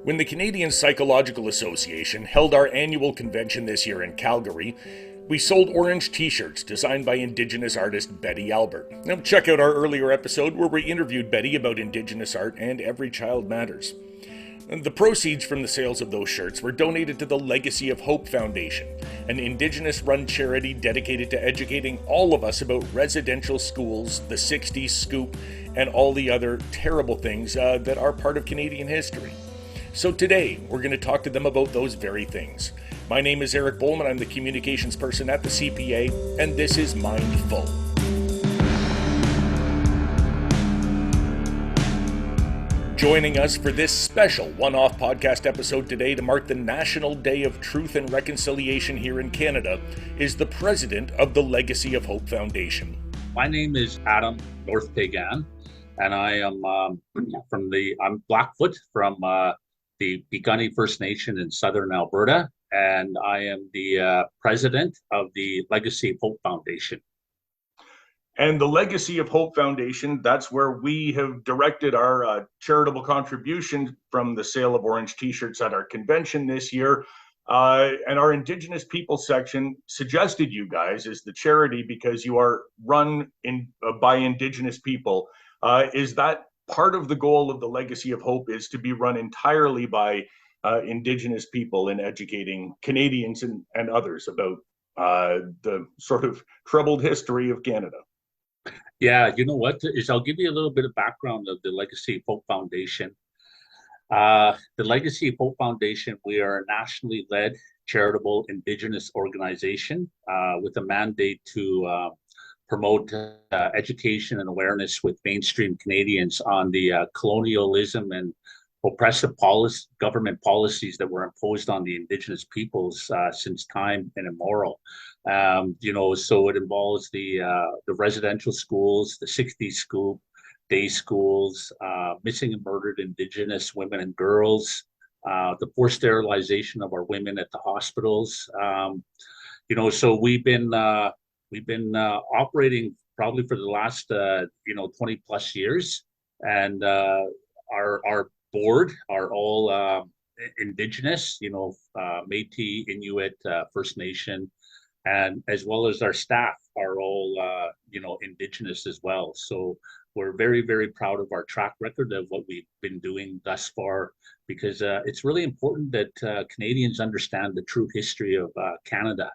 When the Canadian Psychological Association held our annual convention this year in Calgary, we sold orange t-shirts designed by Indigenous artist Betty Albert. Now check out our earlier episode where we interviewed Betty about Indigenous art and Every Child Matters. The proceeds from the sales of those shirts were donated to the Legacy of Hope Foundation, an Indigenous-run charity dedicated to educating all of us about residential schools, the Sixties, Coupe, and all the other terrible things that are part of Canadian history. So today, we're going to talk to them about those very things. My name is Eric Bowman, I'm the communications person at the CPA, and this is Mindful. Joining us for this special one-off podcast episode today to mark the National Day of Truth and Reconciliation here in Canada is the president of the Legacy of Hope Foundation. My name is Adam North Peigan, and I am I'm Blackfoot from the Piikani First Nation in Southern Alberta, and I am the president of the Legacy of Hope Foundation. And the Legacy of Hope Foundation, that's where we have directed our charitable contribution from the sale of orange t-shirts at our convention this year. And our Indigenous people section suggested you guys as the charity because you are run by Indigenous people. Is that part of the goal of the Legacy of Hope is to be run entirely by Indigenous people in educating Canadians and others about the sort of troubled history of Canada? Yeah, you know what? I'll give you a little bit of background of the Legacy of Hope Foundation. The Legacy of Hope Foundation, we are a nationally led charitable Indigenous organization with a mandate to promote education and awareness with mainstream Canadians on the colonialism and oppressive government policies that were imposed on the Indigenous peoples since time immemorial. So it involves the residential schools, the 60s school, day schools, missing and murdered Indigenous women and girls, the forced sterilization of our women at the hospitals. So we've been operating probably for the last 20 plus years, and our board are all Indigenous, Métis, Inuit, First Nation, and as well as our staff are all Indigenous as well. So we're very, very proud of our track record of what we've been doing thus far, because it's really important that Canadians understand the true history of Canada,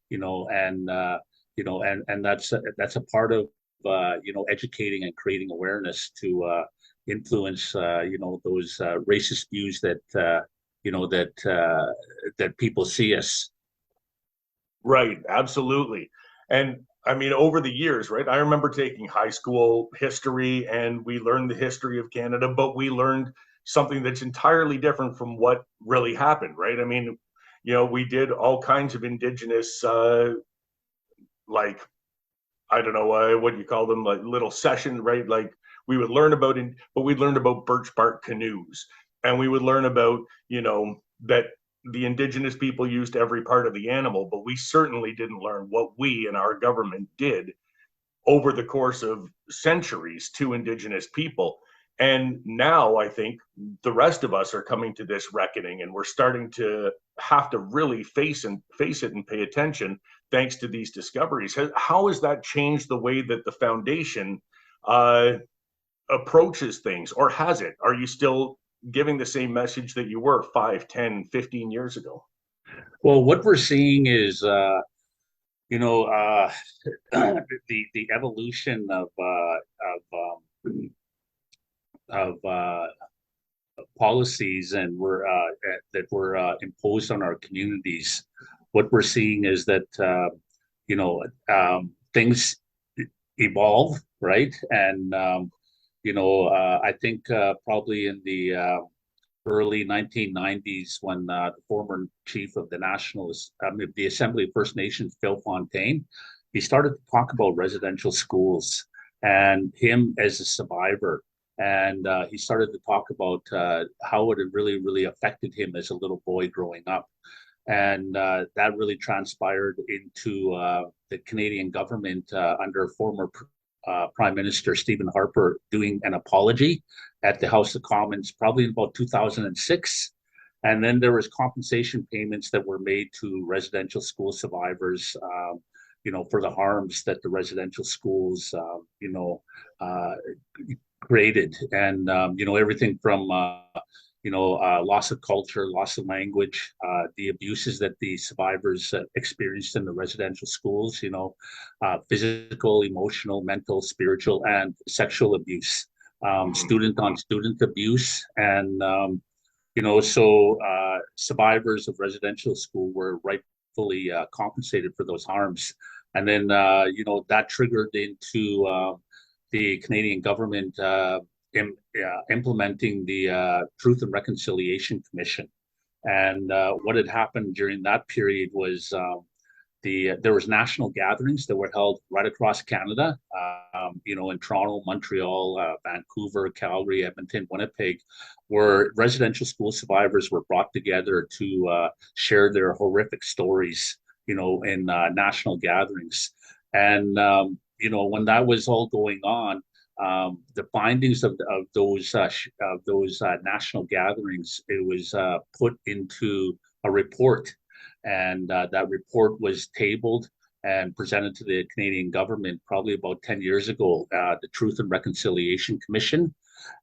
and that's a part of educating and creating awareness to influence those racist views that that people see us. Right, absolutely. And I mean, over the years, right? I remember taking high school history and we learned the history of Canada, but we learned something that's entirely different from what really happened, right? I mean, we did all kinds of Indigenous like, I don't know what you call them, like little sessions, right? Like we would learn about it, but we'd learn about birch bark canoes, and we would learn about, that the Indigenous people used every part of the animal, but we certainly didn't learn what we and our government did over the course of centuries to Indigenous people. And now I think the rest of us are coming to this reckoning, and we're starting to have to really face it and pay attention thanks to these discoveries. How has that changed the way that the foundation approaches things, or has it? Are you still giving the same message that you were 5, 10, 15 years ago? Well, what we're seeing is the evolution of policies and that were imposed on our communities. What we're seeing is that things evolve, right? And I think probably in the early 1990s, when the former chief of the Assembly of First Nations, Phil Fontaine, he started to talk about residential schools and him as a survivor. And he started to talk about how it had really, really affected him as a little boy growing up. And that really transpired into the Canadian government under former Prime Minister Stephen Harper doing an apology at the House of Commons, probably in about 2006. And then there was compensation payments that were made to residential school survivors, for the harms that the residential schools, uh, created, and everything from loss of culture, loss of language, the abuses that the survivors experienced in the residential schools, physical, emotional, mental, spiritual, and sexual abuse, student on student abuse. And, survivors of residential school were rightfully compensated for those harms. And then, that triggered into the Canadian government implementing the Truth and Reconciliation Commission. And what had happened during that period was there was national gatherings that were held right across Canada, in Toronto, Montreal, Vancouver, Calgary, Edmonton, Winnipeg, where residential school survivors were brought together to share their horrific stories, in national gatherings. And when that was all going on, the findings of those national gatherings, it was put into a report, and that report was tabled and presented to the Canadian government probably about 10 years ago, the Truth and Reconciliation Commission.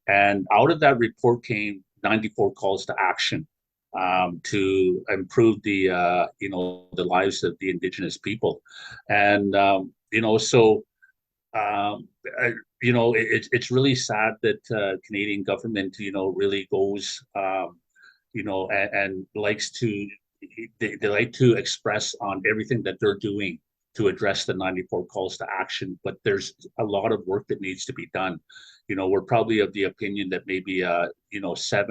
And out of that report came 94 calls to action to improve the lives of the Indigenous people. And it's really sad that Canadian government, really goes, and likes to, they like to express on everything that they're doing to address the 94 calls to action, but there's a lot of work that needs to be done. We're probably of the opinion that maybe, 7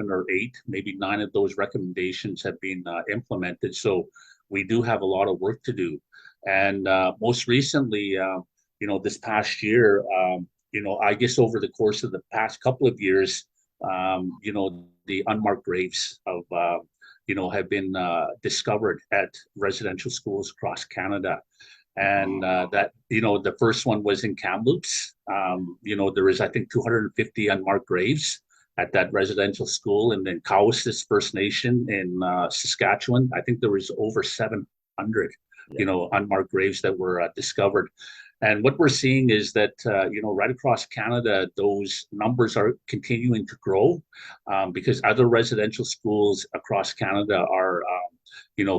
or 8, maybe 9 of those recommendations have been implemented. So we do have a lot of work to do. And most recently, this past year, I guess over the course of the past couple of years, the unmarked graves of, have been discovered at residential schools across Canada. And the first one was in Kamloops. There is, I think, 250 unmarked graves at that residential school. And then Cowessess First Nation in Saskatchewan, I think there was over 700, unmarked graves that were discovered. And what we're seeing is that, right across Canada, those numbers are continuing to grow because other residential schools across Canada are,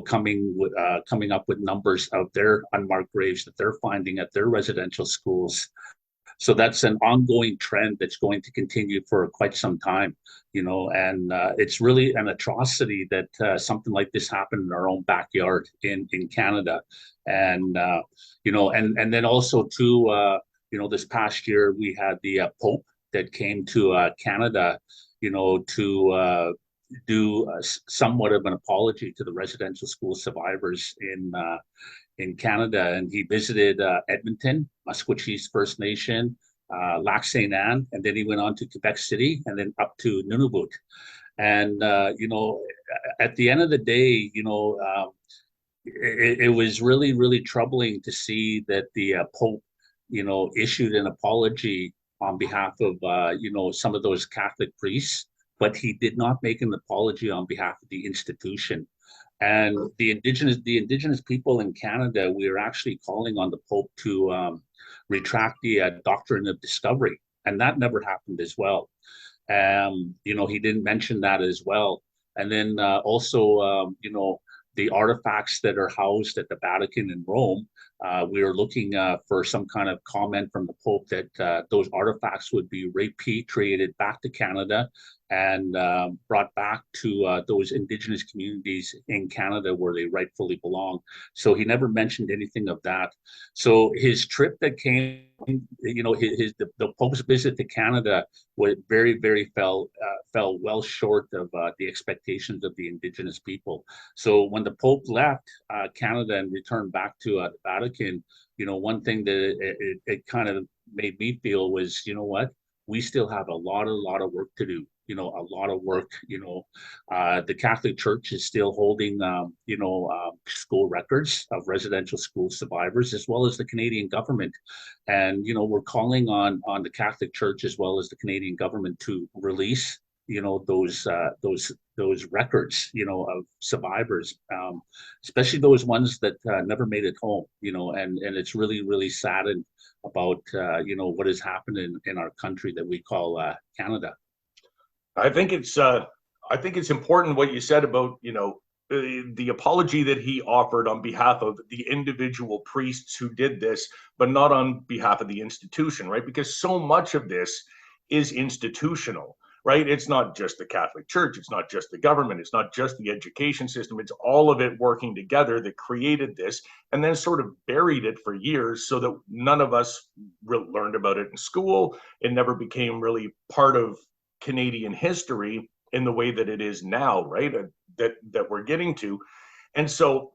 coming up with numbers of their unmarked graves that they're finding at their residential schools. So that's an ongoing trend that's going to continue for quite some time, and it's really an atrocity that something like this happened in our own backyard in Canada. And, and then also too, this past year we had the Pope that came to Canada, to do somewhat of an apology to the residential school survivors in Canada. And he visited Edmonton, Musqueam's First Nation, Lac St. Anne, and then he went on to Quebec City and then up to Nunavut. And, at the end of the day, it was really, really troubling to see that the Pope, issued an apology on behalf of, some of those Catholic priests, but he did not make an apology on behalf of the institution. And the indigenous people in Canada, we are actually calling on the Pope to retract the doctrine of discovery, and that never happened as well. He didn't mention that as well. And then also, the artifacts that are housed at the Vatican in Rome, we are looking for some kind of comment from the Pope that those artifacts would be repatriated back to Canada and brought back to those Indigenous communities in Canada where they rightfully belong. So he never mentioned anything of that. So his trip that came, the Pope's visit to Canada was very fell well short of the expectations of the Indigenous people. So when the Pope left Canada and returned back to the Vatican, one thing that it kind of made me feel was, we still have a lot of work to do. a lot of work. The Catholic Church is still holding, school records of residential school survivors, as well as the Canadian government. And, we're calling on the Catholic Church as well as the Canadian government to release, those records, of survivors, especially those ones that never made it home, and it's really, really saddened about, what has happened in our country that we call Canada. I think it's important what you said about, the apology that he offered on behalf of the individual priests who did this, but not on behalf of the institution, right? Because so much of this is institutional, right? It's not just the Catholic Church, it's not just the government, it's not just the education system, it's all of it working together that created this and then sort of buried it for years so that none of us learned about it in school. It never became really part of Canadian history in the way that it is now, right? That we're getting to. And so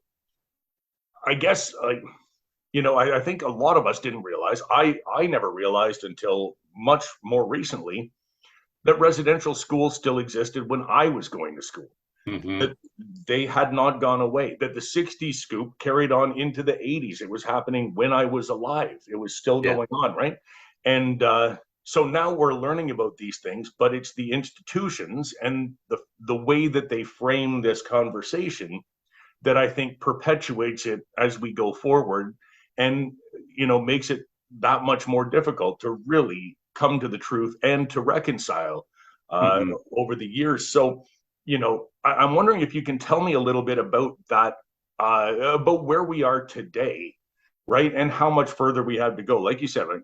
I guess, I think a lot of us didn't realize, I never realized until much more recently, that residential schools still existed when I was going to school. Mm-hmm. That they had not gone away, that the 60s scoop carried on into the 80s. It was happening when I was alive. It was still going on, right? And so now we're learning about these things, but it's the institutions and the way that they frame this conversation that I think perpetuates it as we go forward and, makes it that much more difficult to really come to the truth and to reconcile over the years. So, I'm wondering if you can tell me a little bit about that, about where we are today, right? And how much further we have to go. Like you said, like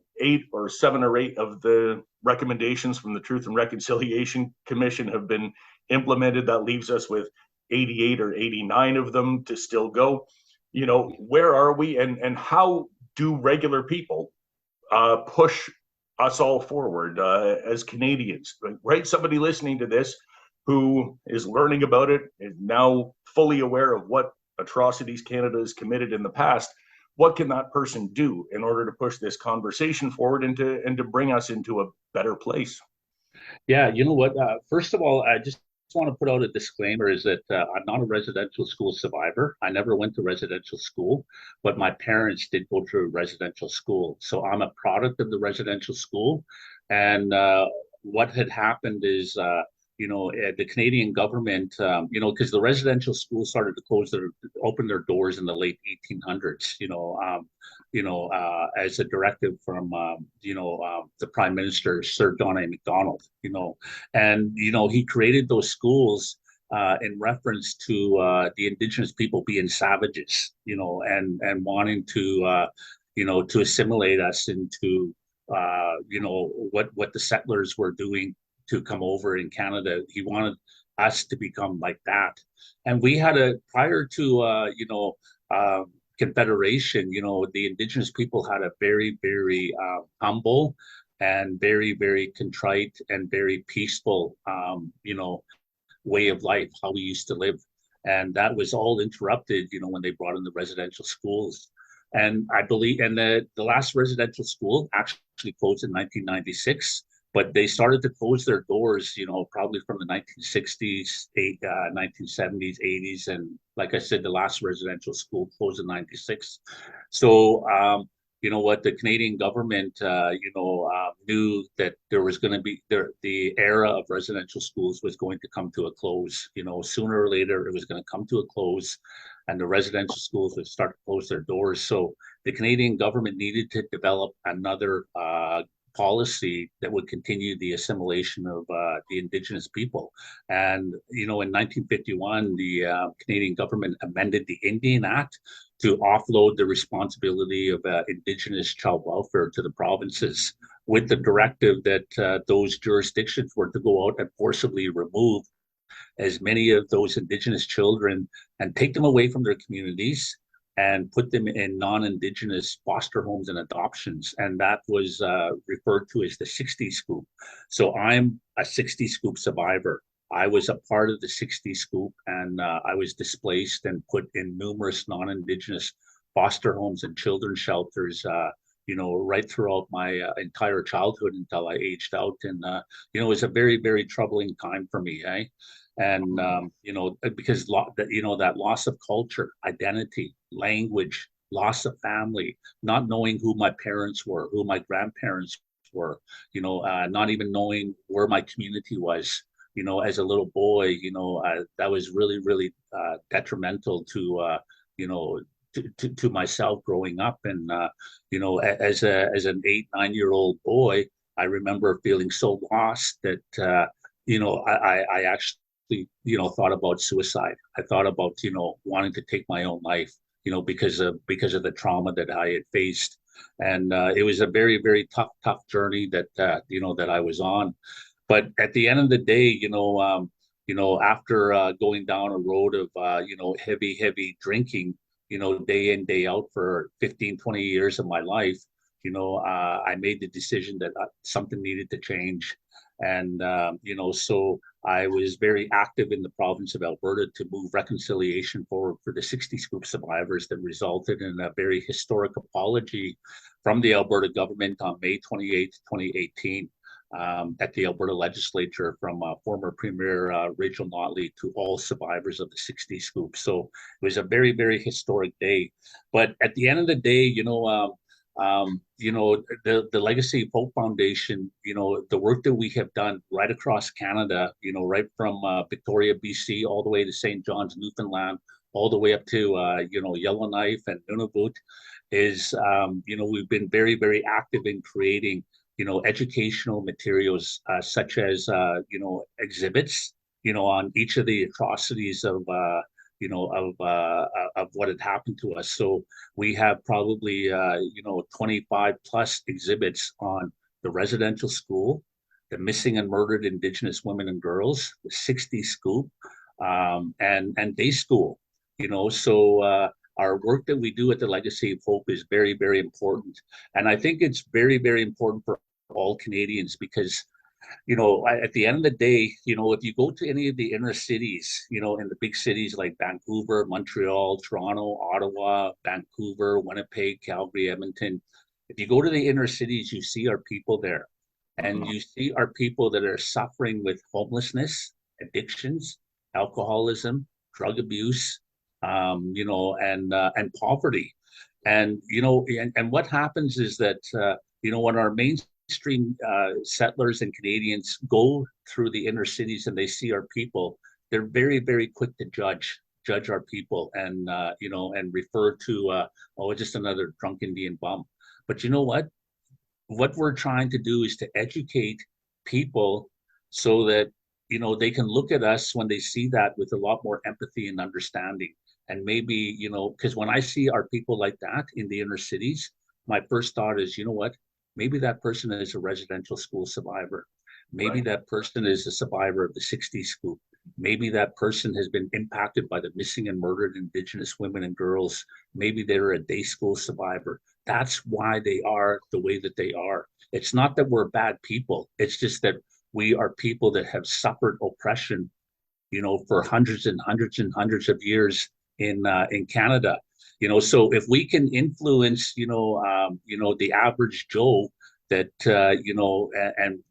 7 or 8 of the recommendations from the Truth and Reconciliation Commission have been implemented. That leaves us with 88 or 89 of them to still go. Where are we, and how do regular people push us all forward as Canadians, right? Somebody listening to this who is learning about it is now fully aware of what atrocities Canada has committed in the past. What can that person do in order to push this conversation forward and to bring us into a better place? Yeah, you know what? First of all, I just want to put out a disclaimer is that I'm not a residential school survivor. I never went to residential school, but my parents did go to residential school. So I'm a product of the residential school. And what had happened is, the Canadian government, because the residential schools started to open their doors in the late 1800s, as a directive from, the Prime Minister, Sir John A. Macdonald, and, he created those schools in reference to the Indigenous people being savages, and wanting to, to assimilate us into, what the settlers were doing to come over in Canada. He wanted us to become like that. And we had prior to, Confederation, the Indigenous people had a very, very humble and very, very contrite and very peaceful, way of life, how we used to live. And that was all interrupted, when they brought in the residential schools. And I believe, and the last residential school actually closed in 1996. But they started to close their doors, probably from the 1960s, 1970s, 80s. And like I said, the last residential school closed in 96. So, the Canadian government, knew that there was going to be the era of residential schools was going to come to a close. Sooner or later, it was going to come to a close and the residential schools would start to close their doors. So the Canadian government needed to develop another policy that would continue the assimilation of the Indigenous people. And, in 1951, the Canadian government amended the Indian Act to offload the responsibility of Indigenous child welfare to the provinces, with the directive that those jurisdictions were to go out and forcibly remove as many of those Indigenous children and take them away from their communities and put them in non-Indigenous foster homes and adoptions. And that was referred to as the 60s scoop. So I'm a 60s scoop survivor. I was a part of the 60s scoop, and I was displaced and put in numerous non-Indigenous foster homes and children's shelters, right throughout my entire childhood until I aged out. And, it was a very, very troubling time for me, eh? And, because, that loss of culture, identity, language, loss of family, not knowing who my parents were, who my grandparents were, not even knowing where my community was, as a little boy, that was really, really detrimental to, to myself growing up. And, as an 8, 9 year old boy, I remember feeling so lost that, I actually, thought about suicide. I thought about, wanting to take my own life, because of the trauma that I had faced. And it was a very, very tough journey that, that I was on. But at the end of the day, after going down a road of, heavy drinking, day in, day out for 15, 20 years of my life, I made the decision that something needed to change. And, so I was very active in the province of Alberta to move reconciliation forward for the 60s Coupe survivors, that resulted in a very historic apology from the Alberta government on May 28th, 2018. At the Alberta legislature, from former Premier Rachel Notley to all survivors of the 60s Coupe. So it was a very, very historic day. But at the end of the day, the Legacy of Hope Foundation, the work that we have done right across Canada, right from Victoria, BC, all the way to St. John's, Newfoundland, all the way up to, Yellowknife and Nunavut, is, we've been very, very active in creating, educational materials, such as, exhibits, on each of the atrocities of, of what had happened to us. So we have probably, 25 plus exhibits on the residential school, the missing and murdered Indigenous women and girls, the 60s Coupe, and day school. So our work that we do at the Legacy of Hope is very, very important. And I think it's very, very important for all Canadians, because at the end of the day, if you go to any of the inner cities, in the big cities like Vancouver, Montreal, Toronto, Ottawa, Vancouver, Winnipeg, Calgary, Edmonton, if you go to the inner cities, you see our people there, and you see our people that are suffering with homelessness, addictions, alcoholism, drug abuse, and poverty. And, and what happens is that, when our mainstream settlers and Canadians go through the inner cities and they see our people, they're very, very quick to judge our people, and, and refer to, oh, just another drunk Indian bum. But you know what? What we're trying to do is to educate people so that, they can look at us when they see that with a lot more empathy and understanding. And maybe, because when I see our people like that in the inner cities, my first thought is, what? Maybe that person is a residential school survivor. Maybe that person is a survivor of the 60s Coupe. Maybe that person has been impacted by the missing and murdered Indigenous women and girls. Maybe they're a day school survivor. That's why they are the way that they are. It's not that we're bad people. It's just that we are people that have suffered oppression, for hundreds and hundreds and hundreds of years in Canada. So if we can influence, the average Joe, that,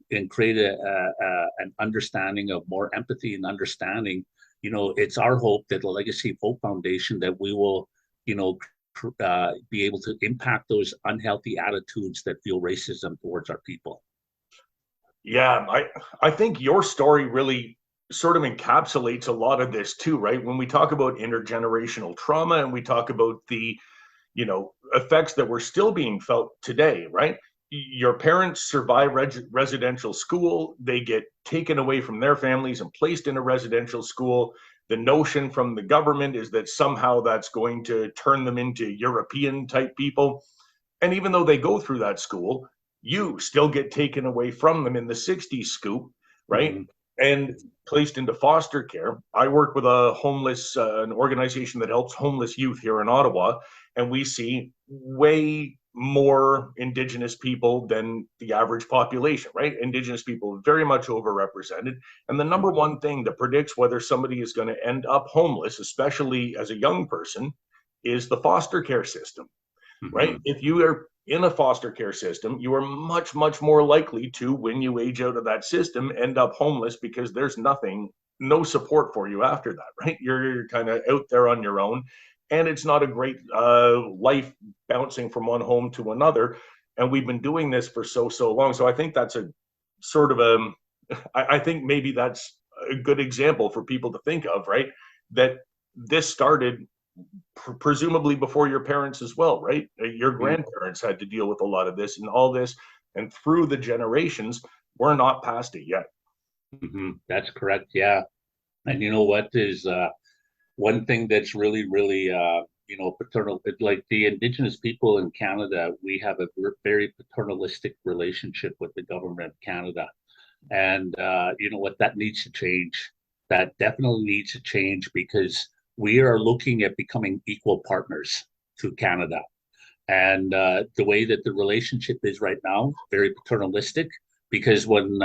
and create an understanding of more empathy and understanding, it's our hope that the Legacy of Hope Foundation, that we will, be able to impact those unhealthy attitudes that fuel racism towards our people. Yeah, I think your story really sort of encapsulates a lot of this too, right? When we talk about intergenerational trauma and we talk about the, effects that were still being felt today, right? Your parents survive residential school, they get taken away from their families and placed in a residential school. The notion from the government is that somehow that's going to turn them into European type people. And even though they go through that school, you still get taken away from them in the 60s Coupe, right? Mm-hmm. And placed into foster care. I work with a homeless, an organization that helps homeless youth here in Ottawa, and we see way more Indigenous people than the average population, right? Indigenous people very much overrepresented. And the number one thing that predicts whether somebody is going to end up homeless, especially as a young person, is the foster care system. right? If you are in a foster care system, you are much, much more likely to, when you age out of that system, end up homeless because there's no support for you after that, right? You're kind of out there on your own, and it's not a great life bouncing from one home to another. And we've been doing this for so long. So I think that's a sort of I think maybe that's a good example for people to think of, right? That this started presumably before your parents as well, right? Your grandparents had to deal with a lot of this and all this, and through the generations, we're not past it yet. That's correct. Yeah. And you know what is one thing that's really paternal, like the Indigenous people in Canada, we have a very paternalistic relationship with the government of Canada. And you know what, that needs to change. That definitely needs to change because we are looking at becoming equal partners to Canada. And the way that the relationship is right now, very paternalistic, because when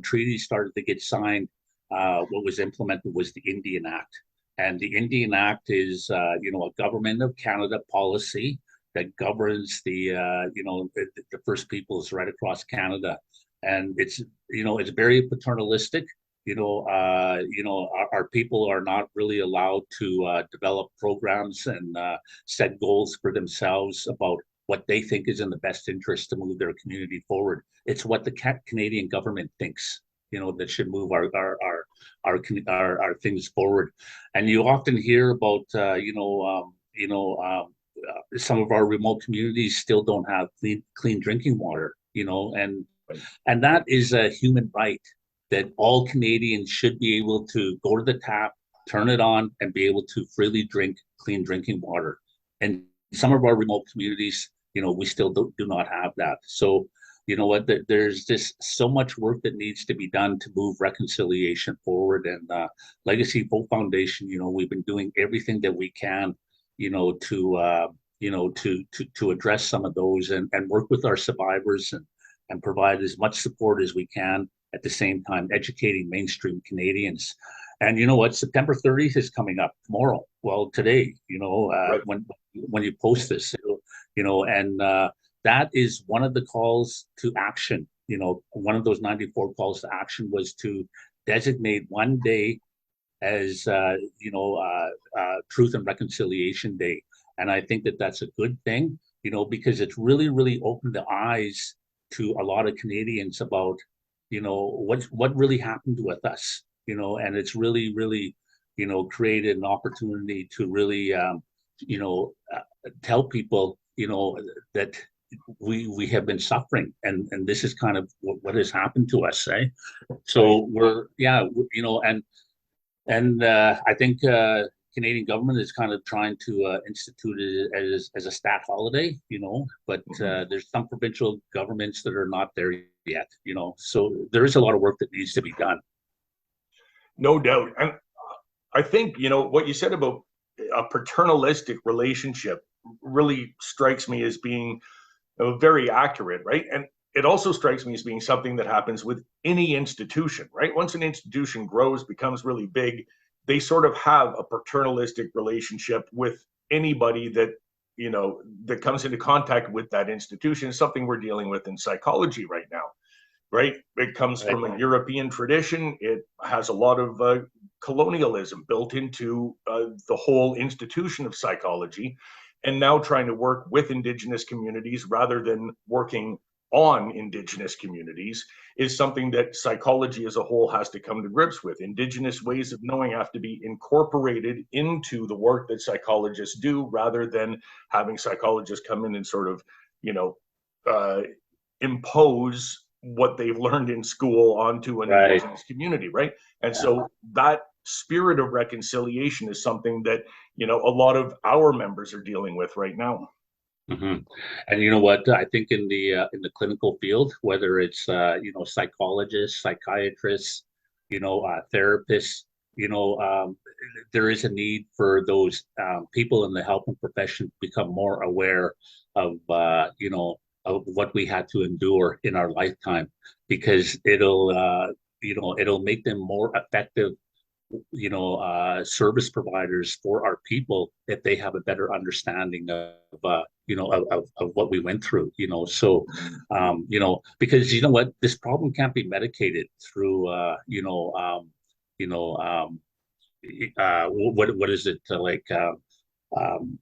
treaties started to get signed, what was implemented was the Indian Act. And the Indian Act is, a government of Canada policy that governs the First Peoples right across Canada. And it's very paternalistic. Our people are not really allowed to develop programs and set goals for themselves about what they think is in the best interest to move their community forward. It's what the Canadian government thinks, that should move our things forward. And you often hear about, some of our remote communities still don't have clean drinking water, and that is a human right that all Canadians should be able to go to the tap, turn it on, and be able to freely drink clean drinking water. And some of our remote communities, we still do not have that. So, you know what, there's just so much work that needs to be done to move reconciliation forward. And Legacy Folk Foundation, we've been doing everything that we can, to address some of those and work with our survivors and provide as much support as we can, at the same time educating mainstream Canadians. And you know what? September 30th is coming up tomorrow. Well, today, Right. when you post this, and that is one of the calls to action. One of those 94 calls to action was to designate one day as Truth and Reconciliation Day. And I think that that's a good thing, because it's really opened the eyes to a lot of Canadians about what really happened with us, and it's really created an opportunity to really tell people that we have been suffering, and this is kind of what has happened to us, eh? So I think Canadian government is kind of trying to institute it as a stat holiday, but there's some provincial governments that are not there yet, so there is a lot of work that needs to be done. No doubt. And I think, what you said about a paternalistic relationship really strikes me as being very accurate, right? And it also strikes me as being something that happens with any institution, right? Once an institution grows, becomes really big, they sort of have a paternalistic relationship with anybody that that comes into contact with that institution. Something we're dealing with in psychology right now, right? It comes from a European tradition. It has a lot of colonialism built into the whole institution of psychology, and now trying to work with Indigenous communities rather than working on Indigenous communities is something that psychology as a whole has to come to grips with. Indigenous ways of knowing have to be incorporated into the work that psychologists do, rather than having psychologists come in and sort of, impose what they've learned in school onto an Indigenous community, right? And so that spirit of reconciliation is something that, a lot of our members are dealing with right now. And you know what? I think in the clinical field, whether it's psychologists, psychiatrists, therapists, there is a need for those people in the helping profession to become more aware of of what we had to endure in our lifetime, because it'll make them more effective service providers for our people if they have a better understanding of of what we went through, so because what, this problem can't be medicated through you know what is it um,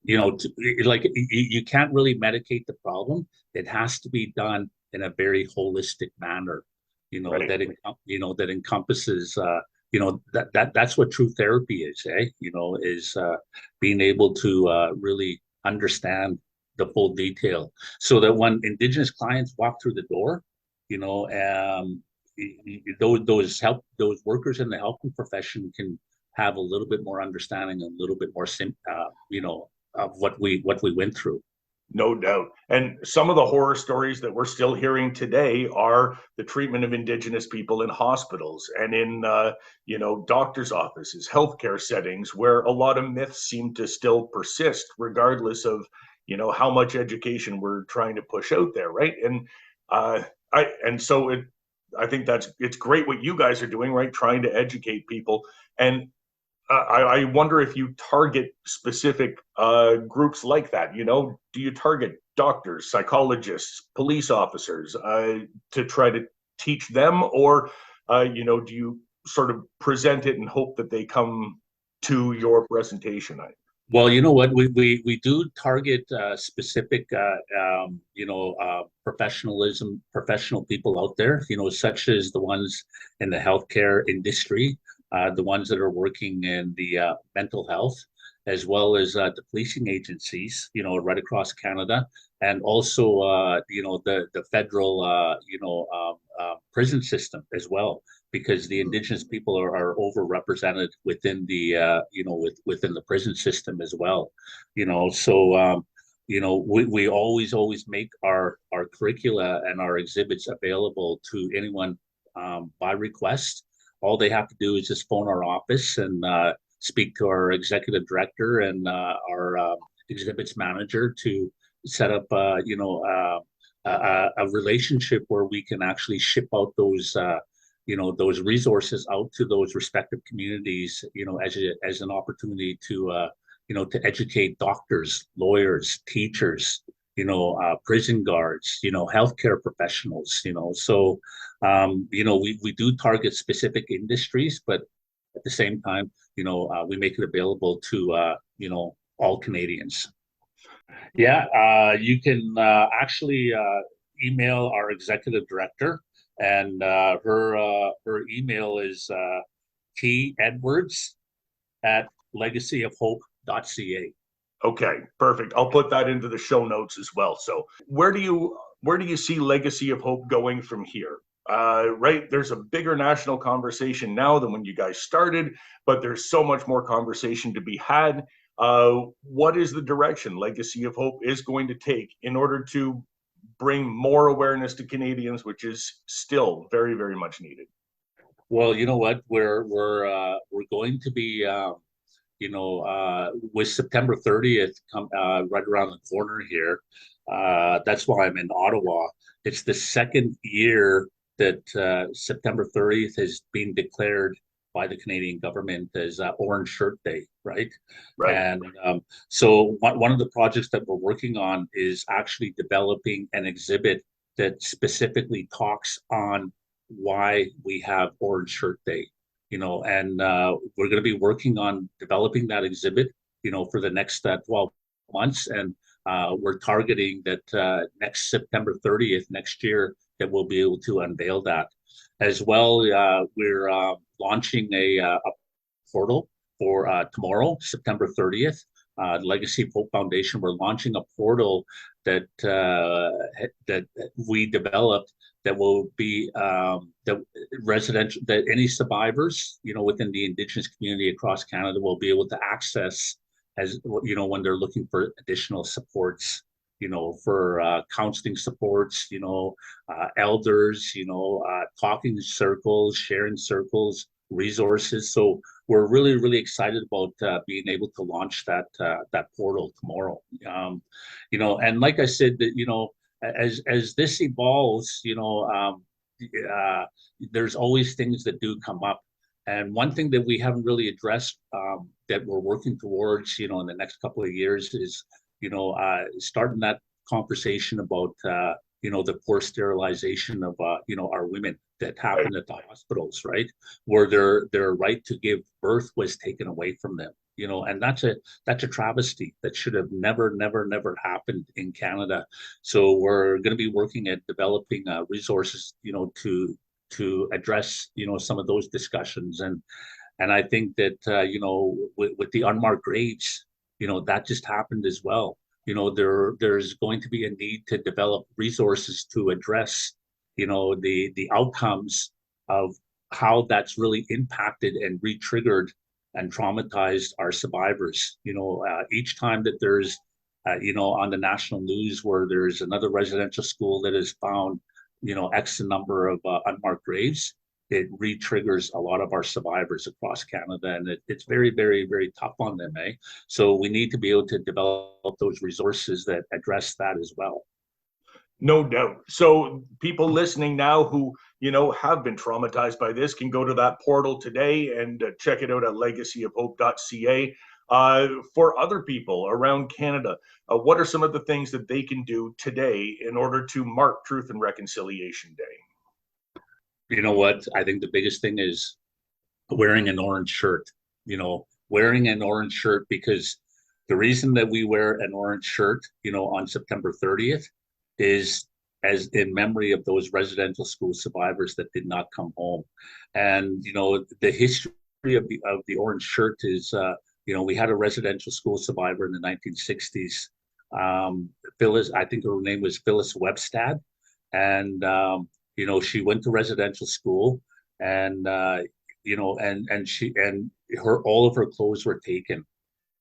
you can't really medicate the problem. It has to be done in a very holistic manner, Right. that encompasses, that's what true therapy is, is being able to really understand the full detail, so that when Indigenous clients walk through the door, those workers in the healthcare profession can have a little bit more understanding, a little bit more of what we went through. No doubt. And some of the horror stories that we're still hearing today are the treatment of Indigenous people in hospitals and in, doctors' offices, healthcare settings, where a lot of myths seem to still persist, regardless of, how much education we're trying to push out there, right? And I think it's great what you guys are doing, right? Trying to educate people. And I wonder if you target specific groups like that. Do you target doctors, psychologists, police officers to try to teach them, or do you sort of present it and hope that they come to your presentation? Well, you know what, we do target specific professional people out there, such as the ones in the healthcare industry, the ones that are working in the mental health, as well as the policing agencies, right across Canada, and also the federal prison system as well, because the Indigenous people are overrepresented within the within the prison system as well. So we always make our curricula and our exhibits available to anyone by request. All they have to do is just phone our office and speak to our executive director and our exhibits manager to set up a relationship where we can actually ship out those resources out to those respective communities, as an opportunity to to educate doctors, lawyers, teachers, prison guards, healthcare professionals, so we do target specific industries, but at the same time, we make it available to all Canadians. Yeah, you can actually email our executive director, and her email is Edwards at legacyofhope.ca. Okay, perfect. I'll put that into the show notes as well. So where do you see Legacy of Hope going from here? Right, there's a bigger national conversation now than when you guys started, but there's so much more conversation to be had. What is the direction Legacy of Hope is going to take in order to bring more awareness to Canadians, which is still very, very much needed? Well, you know what, we're going to be with September 30th right around the corner here. That's why I'm in Ottawa. It's the second year that September 30th has been declared by the Canadian government as Orange Shirt Day, right? Right. And so one of the projects that we're working on is actually developing an exhibit that specifically talks on why we have Orange Shirt Day, and we're going to be working on developing that exhibit, for the next 12 months. And we're targeting that next September 30th next year that we'll be able to unveil that. As well, we're launching a portal for tomorrow, September 30th. Legacy Hope Foundation, we're launching a portal that we developed that will be that residential, that any survivors, within the Indigenous community across Canada will be able to access, as when they're looking for additional supports, for counseling supports, elders, talking circles, sharing circles, resources. So we're really, really excited about being able to launch that portal tomorrow. And like I said, that as this evolves, there's always things that do come up. And one thing that we haven't really addressed, that we're working towards, in the next couple of years, is starting that conversation about, the poor sterilization of, our women that happened at the hospitals, right? Where their right to give birth was taken away from them, and that's a travesty that should have never happened in Canada. So we're going to be working at developing resources, to address, some of those discussions. And I think that, with the unmarked graves, that just happened as well. There's going to be a need to develop resources to address, the outcomes of how that's really impacted and re-triggered and traumatized our survivors. Each time that there's, on the national news where there's another residential school that has found, X number of unmarked graves, it re-triggers a lot of our survivors across Canada, and it's very, very, very tough on them, eh? So we need to be able to develop those resources that address that as well. No doubt. So people listening now who, have been traumatized by this can go to that portal today and check it out at legacyofhope.ca. For other people around Canada, what are some of the things that they can do today in order to mark Truth and Reconciliation Day? You know what? I think the biggest thing is wearing an orange shirt, wearing an orange shirt, because the reason that we wear an orange shirt, on September 30th is as in memory of those residential school survivors that did not come home. And, the history of the orange shirt is, we had a residential school survivor in the 1960s. Phyllis, I think her name was Phyllis Webstad. And, she went to residential school, and all of her clothes were taken,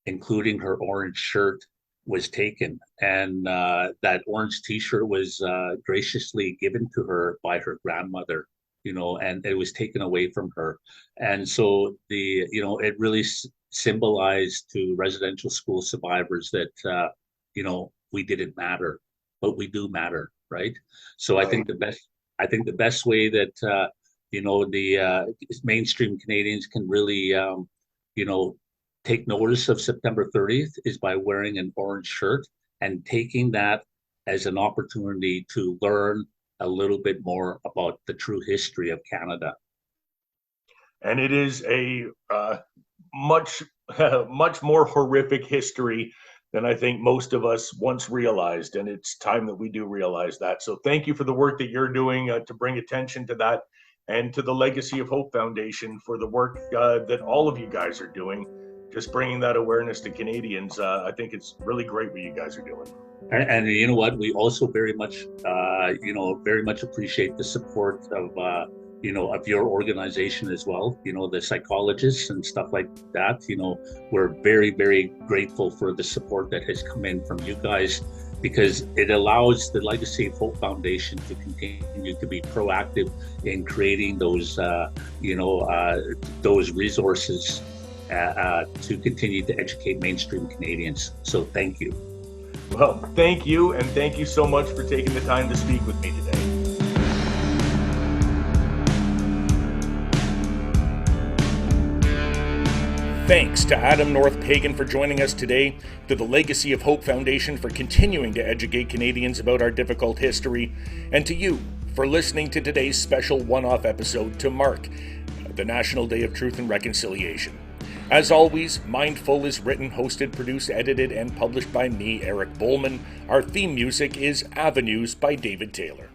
including her orange shirt was taken, and that orange T-shirt was graciously given to her by her grandmother, and it was taken away from her. And so it really symbolized to residential school survivors that we didn't matter, but we do matter, right? So I think the best way that the mainstream Canadians can really take notice of September 30th is by wearing an orange shirt and taking that as an opportunity to learn a little bit more about the true history of Canada. And it is a much more horrific history than I think most of us once realized, and it's time that we do realize that. So thank you for the work that you're doing to bring attention to that, and to the Legacy of Hope Foundation for the work that all of you guys are doing, just bringing that awareness to Canadians. I think it's really great what you guys are doing. And you know what? We also very much appreciate the support of, of your organization as well, the psychologists and stuff like that. We're very, very grateful for the support that has come in from you guys, because it allows the Legacy of Hope Foundation to continue to be proactive in creating those resources to continue to educate mainstream Canadians. So thank you. Well, thank you, and thank you so much for taking the time to speak with me today. Thanks to Adam North Peigan for joining us today, to the Legacy of Hope Foundation for continuing to educate Canadians about our difficult history, and to you for listening to today's special one-off episode to mark the National Day of Truth and Reconciliation. As always, Mindful is written, hosted, produced, edited, and published by me, Eric Bowman. Our theme music is Avenues by David Taylor.